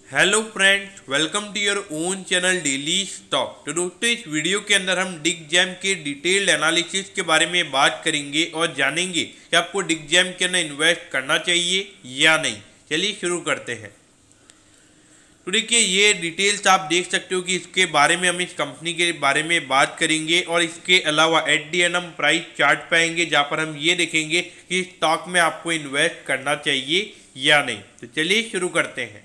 Hello friends, welcome to your own channel daily stock. तो दोस्तों, इस वीडियो के अंदर हम डिगजैम के डिटेल्ड एनालिसिस के बारे में बात करेंगे और जानेंगे कि आपको डिगजैम के अंदर इन्वेस्ट करना चाहिए या नहीं। चलिए शुरू करते हैं। तो देखिए, ये डिटेल्स आप देख सकते हो कि इसके बारे में हम इस कंपनी के बारे में बात करेंगे और इसके अलावा एट दी एंड हम प्राइस चार्ट पाएंगे जहाँ पर हम ये देखेंगे कि स्टॉक में आपको इन्वेस्ट करना चाहिए या नहीं। तो चलिए शुरू करते हैं।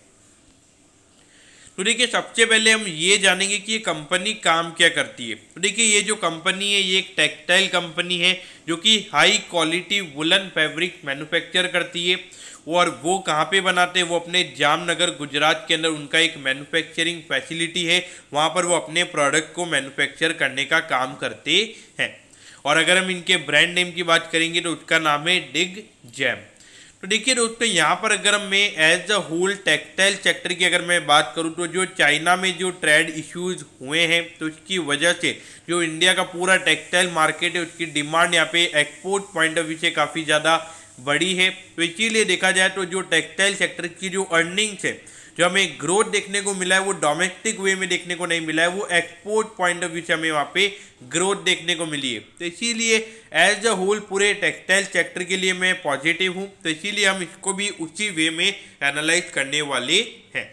तो देखिए, सबसे पहले हम ये जानेंगे कि ये कंपनी काम क्या करती है। तो देखिए, ये जो कंपनी है ये एक टेक्सटाइल कंपनी है जो कि high quality woollen fabric manufacture करती है। और वो कहाँ पे बनाते हैं? वो अपने जामनगर गुजरात के अंदर उनका एक मैन्युफैक्चरिंग फैसिलिटी है, वहाँ पर वो अपने प्रोडक्ट को मैन्युफैक्चर करने का काम करते हैं। और अगर हम इनके ब्रांड नेम की बात करेंगे तो उसका नाम है डिगजैम। तो देखिए दोस्तों, यहाँ पर अगर मैं as a whole textile sector की अगर मैं बात करूँ तो जो चाइना में जो ट्रेड इश्यूज हुए हैं तो इसकी वजह से जो इंडिया का पूरा टेक्सटाइल मार्केट है उसकी डिमांड यहाँ पे एक्सपोर्ट पॉइंट ऑफ व्यू से काफ़ी ज़्यादा बड़ी है। तो इसीलिए देखा जाए तो जो टेक्सटाइल सेक्टर की जो अर्निंग्स है, जो हमें ग्रोथ देखने को मिला है वो डोमेस्टिक वे में देखने को नहीं मिला है, वो एक्सपोर्ट पॉइंट ऑफ व्यू से हमें वहाँ पे ग्रोथ देखने को मिली है। तो इसीलिए एज अ होल पूरे टेक्सटाइल सेक्टर के लिए मैं पॉजिटिव हूँ। तो इसीलिए हम इसको भी उसी वे में एनालाइज करने वाले हैं।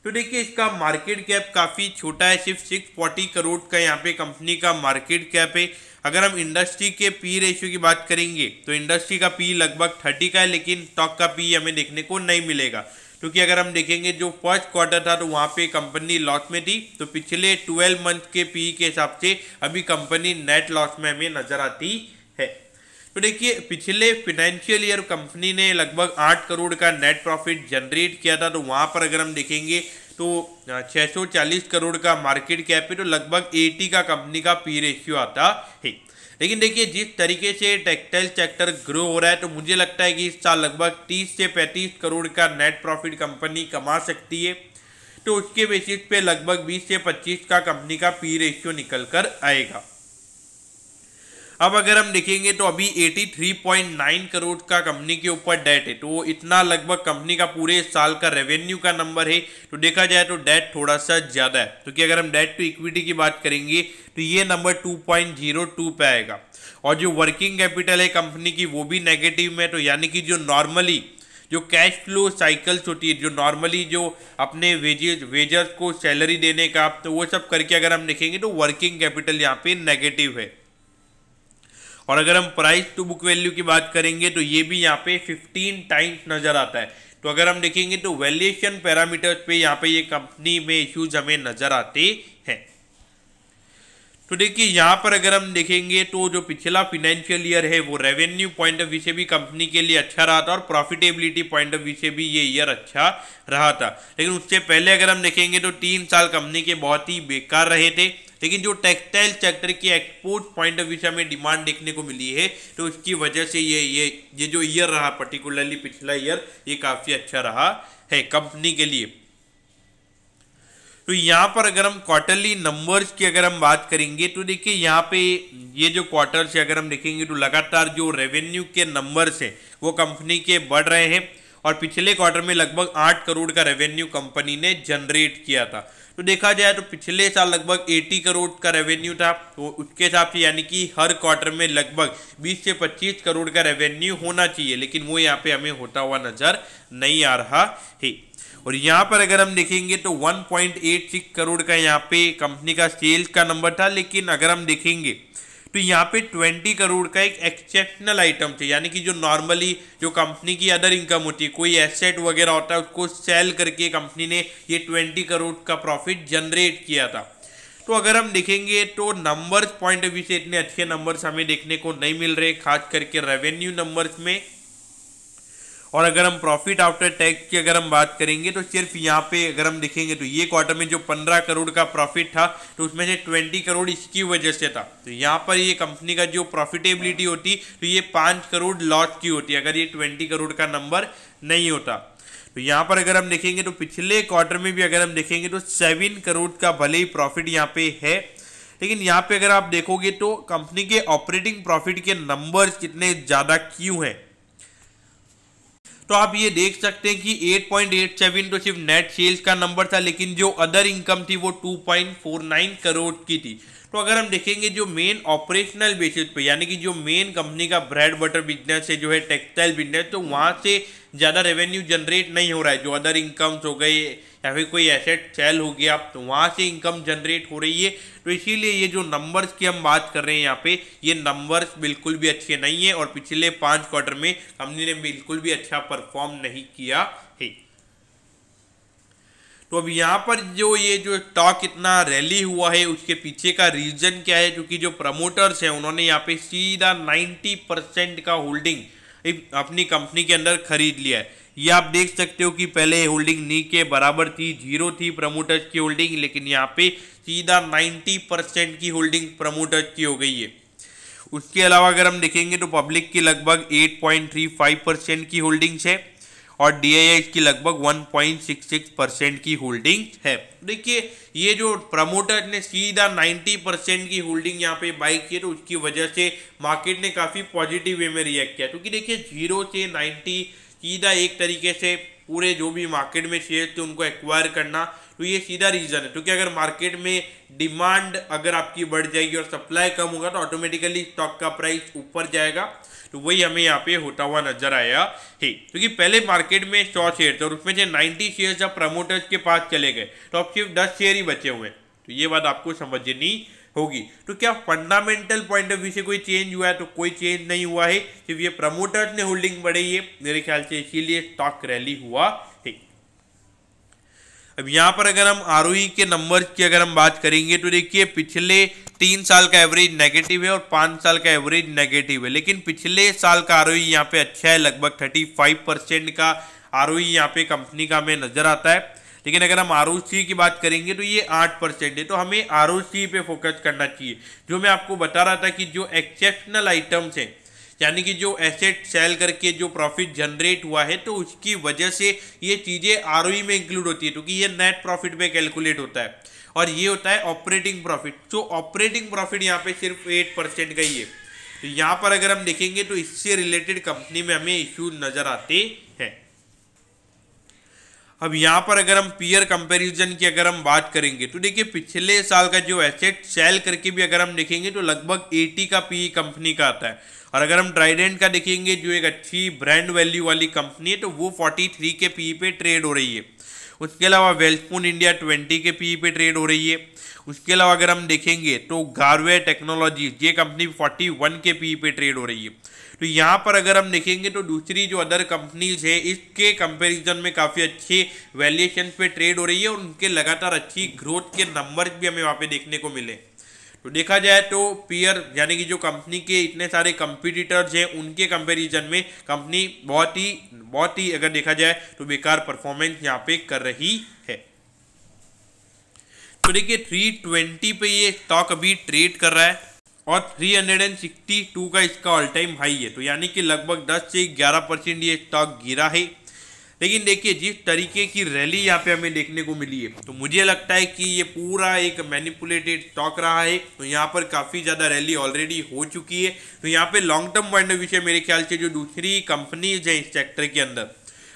तो देखिए, इसका मार्केट कैप काफ़ी छोटा है, सिर्फ 640 करोड़ का यहाँ पे कंपनी का मार्केट कैप है। अगर हम इंडस्ट्री के पी रेशियो की बात करेंगे तो इंडस्ट्री का पी लगभग 30 का है, लेकिन स्टॉक का पी हमें देखने को नहीं मिलेगा। क्योंकि अगर हम देखेंगे जो फर्स्ट क्वार्टर था तो वहाँ पे कंपनी लॉस में थी, तो पिछले 12 मंथ के पी के हिसाब से अभी कंपनी नेट लॉस में हमें नजर आती है। तो देखिए, पिछले फाइनेंशियल ईयर कंपनी ने लगभग 8 करोड़ का नेट प्रॉफिट जनरेट किया था। तो वहाँ पर अगर हम देखेंगे तो 640 करोड़ का मार्केट कैप है, तो लगभग 80 का कंपनी का पी रेशियो आता है। लेकिन देखिए, जिस तरीके से टेक्सटाइल सेक्टर ग्रो हो रहा है तो मुझे लगता है कि इस साल लगभग 30 से 35 करोड़ का नेट प्रॉफिट कंपनी कमा सकती है। तो उसके बेसिस पे लगभग 20 से 25 का कंपनी का पी रेशियो निकल कर आएगा। अब अगर हम देखेंगे तो अभी 83.9 करोड़ का कंपनी के ऊपर डेट है, तो इतना लगभग कंपनी का पूरे साल का रेवेन्यू का नंबर है। तो देखा जाए तो डेट थोड़ा सा ज़्यादा है, क्योंकि अगर हम डेट टू इक्विटी की बात करेंगे तो ये नंबर 2.02 पे आएगा। और जो वर्किंग कैपिटल है कंपनी की वो भी नेगेटिव में। तो यानी कि जो नॉर्मली जो कैश फ्लो साइकिल्स होती है, जो नॉर्मली जो अपने वेजर्स को सैलरी देने का, तो वो सब करके अगर हम देखेंगे तो वर्किंग कैपिटल यहाँ पे नेगेटिव है। और अगर हम प्राइस टू बुक वैल्यू की बात करेंगे तो ये भी यहाँ पे 15 टाइम्स नजर आता है। तो अगर हम देखेंगे तो वैल्यूएशन पैरामीटर्स पे यहाँ पे ये कंपनी में इश्यूज हमें नजर आते हैं। तो देखिए, यहाँ पर अगर हम देखेंगे तो जो पिछला फाइनेंशियल ईयर है वो रेवेन्यू पॉइंट ऑफ व्यू से भी कंपनी के लिए अच्छा रहा था और प्रॉफिटेबिलिटी पॉइंट ऑफ व्यू से भी ये ईयर अच्छा रहा था। लेकिन उससे पहले अगर हम देखेंगे तो 3 साल कंपनी के बहुत ही बेकार रहे थे। लेकिन जो टेक्सटाइल सेक्टर की एक्सपोर्ट पॉइंट ऑफ व्यू से हमें डिमांड देखने को मिली है, तो उसकी वजह से ये जो ईयर रहा, पर्टिकुलरली पिछला ईयर, ये काफ़ी अच्छा रहा है कंपनी के लिए। तो यहाँ पर अगर हम क्वार्टरली नंबर्स की अगर हम बात करेंगे तो देखिए, यहाँ पे ये जो क्वार्टर से अगर हम देखेंगे तो लगातार जो रेवेन्यू के नंबर्स हैं वो कंपनी के बढ़ रहे हैं। और पिछले क्वार्टर में लगभग 8 करोड़ का रेवेन्यू कंपनी ने जनरेट किया था। तो देखा जाए तो पिछले साल लगभग 80 करोड़ का रेवेन्यू था, तो उसके हिसाब से यानी कि हर क्वार्टर में लगभग 20 से 25 करोड़ का रेवेन्यू होना चाहिए, लेकिन वो यहाँ पे हमें होता हुआ नजर नहीं आ रहा है। और यहाँ पर अगर हम देखेंगे तो 1.86 करोड़ का यहाँ पे कंपनी का सेल्स का नंबर था। लेकिन अगर हम देखेंगे तो यहाँ पे 20 करोड़ का एक एक्सेप्शनल आइटम थे, यानी कि जो नॉर्मली जो कंपनी की अदर इनकम होती है, कोई एसेट वगैरह होता है, उसको सेल करके कंपनी ने ये 20 करोड़ का प्रॉफिट जनरेट किया था। तो अगर हम देखेंगे तो नंबर्स पॉइंट ऑफ व्यू से इतने अच्छे नंबर्स हमें देखने को नहीं मिल रहे, खास करके रेवेन्यू नंबर्स में। और अगर हम प्रॉफिट आफ्टर टैक्स की अगर हम बात करेंगे तो सिर्फ यहाँ पे अगर हम देखेंगे तो ये क्वार्टर में जो 15 करोड़ का प्रॉफिट था तो उसमें से 20 करोड़ इसकी वजह से था। तो यहाँ पर ये कंपनी का जो प्रॉफिटेबिलिटी होती तो ये 5 करोड़ लॉस की होती अगर ये 20 करोड़ का नंबर नहीं होता। तो यहाँ पर अगर हम देखेंगे तो पिछले क्वार्टर में भी अगर हम देखेंगे तो 7 करोड़ का भले ही प्रॉफिट यहाँ पे है, लेकिन यहाँ पे अगर आप देखोगे तो कंपनी के ऑपरेटिंग प्रॉफिट के नंबर्स कितने ज़्यादा क्यों हैं। तो आप ये देख सकते हैं कि 8.87 तो सिर्फ नेट सेल्स का नंबर था, लेकिन जो अदर इनकम थी वो 2.49 करोड़ की थी। तो अगर हम देखेंगे जो मेन ऑपरेशनल बेसिस पे, यानी कि जो मेन कंपनी का ब्रेड बटर बिजनेस है, जो है टेक्सटाइल बिजनेस, तो वहाँ से ज़्यादा रेवेन्यू जनरेट नहीं हो रहा है। जो अदर इनकम्स हो गए या फिर कोई एसेट सेल हो गया, तो वहाँ से इनकम जनरेट हो रही है। तो इसीलिए ये जो नंबर्स की हम बात कर रहे हैं यहाँ पे, ये नंबर्स बिल्कुल भी अच्छे नहीं है और पिछले 5 क्वार्टर में कंपनी ने बिल्कुल भी अच्छा परफॉर्म नहीं किया है। तो अब यहाँ पर जो ये जो स्टॉक इतना रैली हुआ है, उसके पीछे का रीजन क्या है? क्योंकि जो प्रमोटर्स हैं उन्होंने यहाँ पे सीधा 90% का होल्डिंग अपनी कंपनी के अंदर खरीद लिया है। ये आप देख सकते हो कि पहले होल्डिंग नी के बराबर थी, 0 थी प्रमोटर्स की होल्डिंग, लेकिन यहाँ पे सीधा 90% की होल्डिंग प्रमोटर्स की हो गई है। उसके अलावा अगर हम देखेंगे तो पब्लिक की लगभग 8.35% की होल्डिंग्स है और DIIs की लगभग 1.66% की होल्डिंग है। देखिए ये जो प्रमोटर ने सीधा 90% की होल्डिंग यहाँ पे बाई की, तो उसकी वजह से मार्केट ने काफ़ी पॉजिटिव वे में रिएक्ट किया। क्योंकि देखिए 0 से 90 सीधा एक तरीके से पूरे जो भी मार्केट में शेयर थे उनको एक्वायर करना, तो ये सीधा रीज़न है। क्योंकि अगर मार्केट में डिमांड अगर आपकी बढ़ जाएगी और सप्लाई कम होगा तो ऑटोमेटिकली स्टॉक का प्राइस ऊपर जाएगा। तो वही हमें यहाँ पे होता हुआ नजर आया है। क्योंकि पहले मार्केट में 100 शेयर थे और उसमें से 90 शेयर जब प्रमोटर्स के पास चले गए तो अब सिर्फ 10 शेयर ही बचे हुए। तो ये बात आपको समझनी होगी। तो क्या फंडामेंटल पॉइंट ऑफ व्यू से कोई चेंज हुआ है? तो कोई चेंज नहीं हुआ है, सिर्फ ये प्रमोटर्स ने होल्डिंग बढ़ाई है मेरे ख्याल से, इसीलिए स्टॉक रैली हुआ है। अब यहाँ पर अगर हम ROE के नंबर की अगर हम बात करेंगे तो देखिए पिछले 3 साल का एवरेज नेगेटिव है और 5 साल का एवरेज नेगेटिव है, लेकिन पिछले साल का ROE यहाँ पे अच्छा है, लगभग 35% का ROE यहाँ पे कंपनी का हमें नजर आता है। लेकिन अगर हम ROC की बात करेंगे तो ये 8% है। तो हमें ROC पे फोकस करना चाहिए। जो मैं आपको बता रहा था कि जो एक्सेप्शनल आइटम्स हैं, यानी कि जो एसेट सेल करके जो प्रॉफिट जनरेट हुआ है, तो उसकी वजह से ये चीज़ें ROE में इंक्लूड होती है, क्योंकि ये नेट प्रॉफिट पे कैलकुलेट होता है और ये होता है ऑपरेटिंग प्रॉफिट। तो ऑपरेटिंग प्रॉफिट यहाँ पे सिर्फ 8% का ही है। तो यहाँ पर अगर हम देखेंगे तो इससे रिलेटेड कंपनी में हमें इश्यूज नजर आते हैं। अब यहाँ पर अगर हम पीयर कंपैरिजन की अगर हम बात करेंगे तो देखिए पिछले साल का जो एसेट सेल करके भी अगर हम देखेंगे तो लगभग 80 का PE कंपनी का आता है। और अगर हम ट्राइडेंट का देखेंगे जो एक अच्छी ब्रांड वैल्यू वाली कंपनी है, तो वो 43 के PE पे ट्रेड हो रही है। उसके अलावा वेल्सपून इंडिया 20 के PE पे ट्रेड हो रही है। उसके अलावा अगर हम देखेंगे तो गारवे टेक्नोलॉजी ये कंपनी 41 के PE पे ट्रेड हो रही है। तो यहाँ पर अगर हम देखेंगे तो दूसरी जो अदर कंपनीज है इसके कंपैरिजन में काफ़ी अच्छे वैल्यूएशन पे ट्रेड हो रही है और उनके लगातार अच्छी ग्रोथ के नंबर भी हमें वहाँ पे देखने को मिले। तो देखा जाए तो पीयर यानी कि जो कंपनी के इतने सारे कंपटीटर्स हैं उनके कंपैरिजन में कंपनी बहुत ही अगर देखा जाए तो बेकार परफॉर्मेंस यहाँ पे कर रही है। तो देखिए 320 पे ये स्टॉक अभी ट्रेड कर रहा है और 362 का इसका ऑल टाइम हाई है। तो यानी कि लगभग 10 से 11% ये स्टॉक गिरा है। लेकिन देखिए जिस तरीके की रैली यहाँ पे हमें देखने को मिली है, तो मुझे लगता है कि ये पूरा एक मैनिपुलेटेड स्टॉक रहा है। तो यहाँ पर काफ़ी ज़्यादा रैली ऑलरेडी हो चुकी है। तो यहाँ पे long term point of view से मेरे ख्याल से जो दूसरी कंपनीज हैं इस सेक्टर के अंदर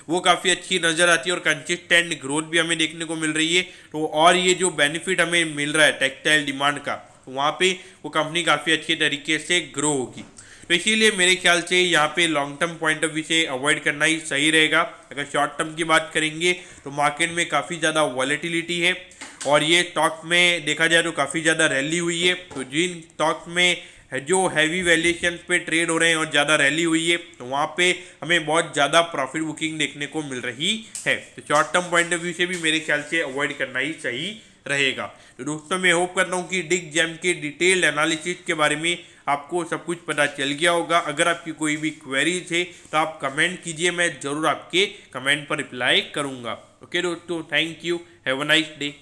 वो काफ़ी अच्छी नज़र आती है और कंसिस्टेंट ग्रोथ भी हमें देखने को मिल रही है। तो और ये जो बेनिफिट हमें मिल रहा है टेक्सटाइल डिमांड का, तो वहाँ पे वो कंपनी काफ़ी अच्छे तरीके से ग्रो होगी। तो इसीलिए मेरे ख्याल से यहाँ पे long term point of view से अवॉइड करना ही सही रहेगा। अगर शॉर्ट टर्म की बात करेंगे तो मार्केट में काफ़ी ज़्यादा वॉलेटिलिटी है और ये स्टॉक में देखा जाए तो काफ़ी ज़्यादा रैली हुई है। तो जिन स्टॉक में जो हैवी वैल्यूएशन पे ट्रेड हो रहे हैं और ज़्यादा रैली हुई है, तो वहाँ पे हमें बहुत ज़्यादा प्रॉफिट बुकिंग देखने को मिल रही है। तो short term point of view से भी मेरे ख्याल से अवॉइड करना ही सही रहेगा। तो दोस्तों मैं होप करता हूँ कि डिग जेम के डिटेल्ड एनालिसिस के बारे में आपको सब कुछ पता चल गया होगा। अगर आपकी कोई भी क्वेरीज है तो आप कमेंट कीजिए, मैं ज़रूर आपके कमेंट पर रिप्लाई करूँगा। ओके दोस्तों, thank you, have a nice day.